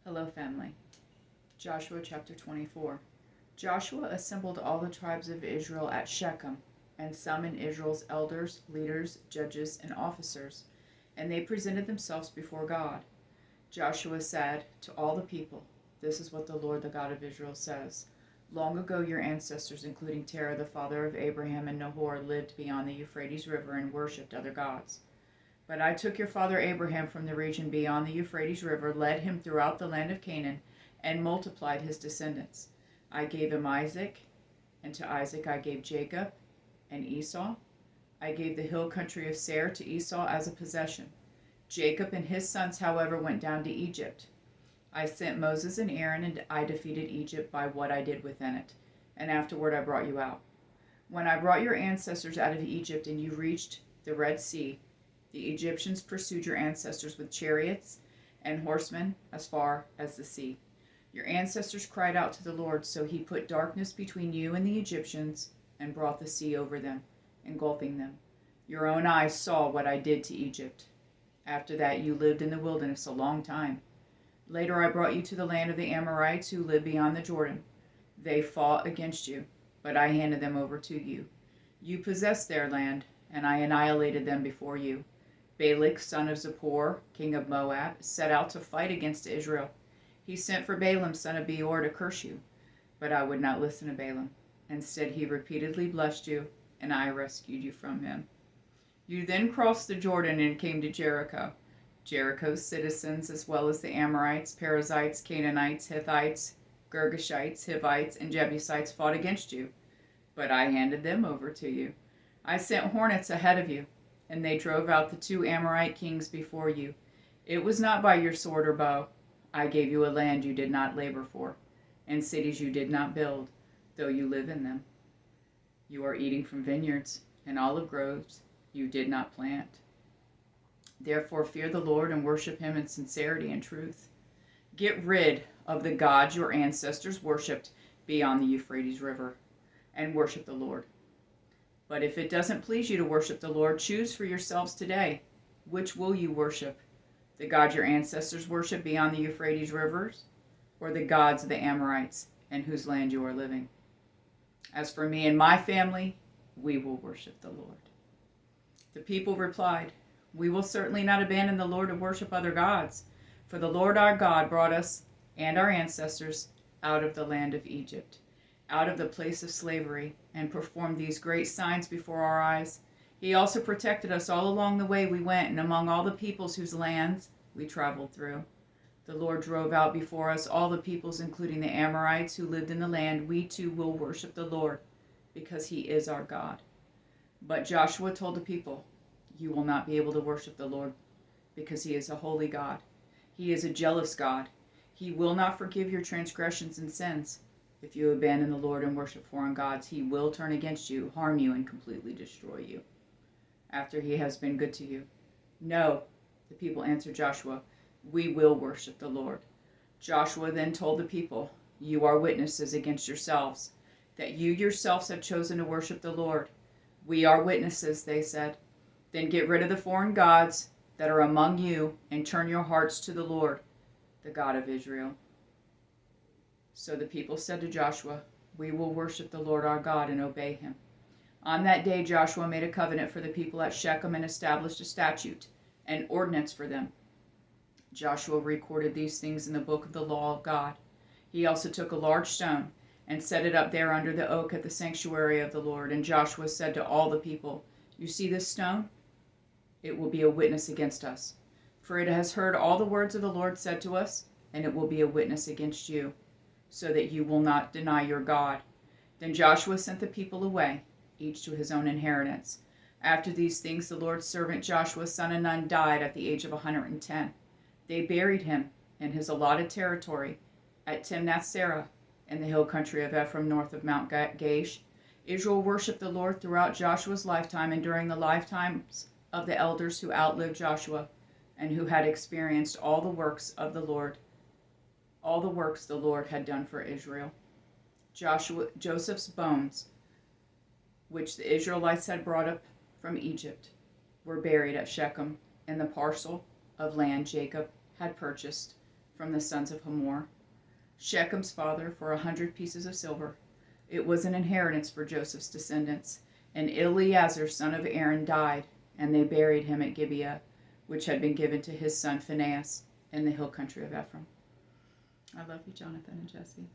Hello, family. Joshua chapter 24. Joshua assembled all the tribes of Israel at Shechem, and summoned Israel's elders, leaders, judges, and officers, and they presented themselves before God. Joshua said to all the people, "This is what the Lord, the God of Israel, says. Long ago your ancestors, including Terah, the father of Abraham and Nahor, lived beyond the Euphrates River and worshipped other gods. But I took your father Abraham from the region beyond the Euphrates River, led him throughout the land of Canaan, and multiplied his descendants. I gave him Isaac, and to Isaac I gave Jacob and Esau. I gave the hill country of Seir to Esau as a possession. Jacob and his sons, however, went down to Egypt. I sent Moses and Aaron, and I defeated Egypt by what I did within it, and afterward I brought you out. When I brought your ancestors out of Egypt and you reached the Red Sea, the Egyptians pursued your ancestors with chariots and horsemen as far as the sea. Your ancestors cried out to the Lord, so he put darkness between you and the Egyptians and brought the sea over them, engulfing them. Your own eyes saw what I did to Egypt. After that you lived in the wilderness a long time. Later I brought you to the land of the Amorites who live beyond the Jordan. They fought against you, but I handed them over to you. You possessed their land, and I annihilated them before you. Balak, son of Zippor, king of Moab, set out to fight against Israel. He sent for Balaam, son of Beor, to curse you, but I would not listen to Balaam. Instead, he repeatedly blessed you, and I rescued you from him. You then crossed the Jordan and came to Jericho. Jericho's citizens, as well as the Amorites, Perizzites, Canaanites, Hittites, Girgashites, Hivites, and Jebusites, fought against you, but I handed them over to you. I sent hornets ahead of you, and they drove out the 2 Amorite kings before you. It was not by your sword or bow. I gave you a land you did not labor for, and cities you did not build, though you live in them. You are eating from vineyards and olive groves you did not plant. Therefore fear the Lord and worship him in sincerity and truth. Get rid of the gods your ancestors worshipped beyond the Euphrates River, and worship the Lord. But if it doesn't please you to worship the Lord, choose for yourselves today. Which will you worship? The God your ancestors worshipped beyond the Euphrates rivers, or the gods of the Amorites in whose land you are living? As for me and my family, we will worship the Lord." The people replied, "We will certainly not abandon the Lord to worship other gods, for the Lord our God brought us and our ancestors out of the land of Egypt, out of the place of slavery, and performed these great signs before our eyes. He also protected us all along the way we went and among all the peoples whose lands we traveled through. The Lord drove out before us all the peoples, including the Amorites who lived in the land. We too will worship the Lord, because he is our God." But Joshua told the people, "You will not be able to worship the Lord, because he is a holy God. He is a jealous God. He will not forgive your transgressions and sins. If you abandon the Lord and worship foreign gods, he will turn against you, harm you, and completely destroy you, after he has been good to you." "No," the people answered Joshua, "we will worship the Lord." Joshua then told the people, "You are witnesses against yourselves, that you yourselves have chosen to worship the Lord." "We are witnesses," they said. "Then get rid of the foreign gods that are among you and turn your hearts to the Lord, the God of Israel." So the people said to Joshua, "We will worship the Lord our God and obey him." On that day Joshua made a covenant for the people at Shechem and established a statute, an ordinance for them. Joshua recorded these things in the book of the law of God. He also took a large stone and set it up there under the oak at the sanctuary of the Lord. And Joshua said to all the people, "You see this stone? It will be a witness against us, for it has heard all the words of the Lord said to us, and it will be a witness against you, so that you will not deny your God." Then Joshua sent the people away, each to his own inheritance. After these things, the Lord's servant Joshua, son of Nun, died at the age of 110. They buried him in his allotted territory at Timnath-Serah in the hill country of Ephraim, north of Mount Gaash. Israel worshipped the Lord throughout Joshua's lifetime and during the lifetimes of the elders who outlived Joshua and who had experienced all the works of the Lord, all the works the Lord had done for Israel. Joseph's bones, which the Israelites had brought up from Egypt, were buried at Shechem in the parcel of land Jacob had purchased from the sons of Hamor, Shechem's father, for 100 pieces of silver. It was an inheritance for Joseph's descendants. And Eleazar, son of Aaron, died, and they buried him at Gibeah, which had been given to his son Phinehas in the hill country of Ephraim. I love you, Jonathan and Jesse.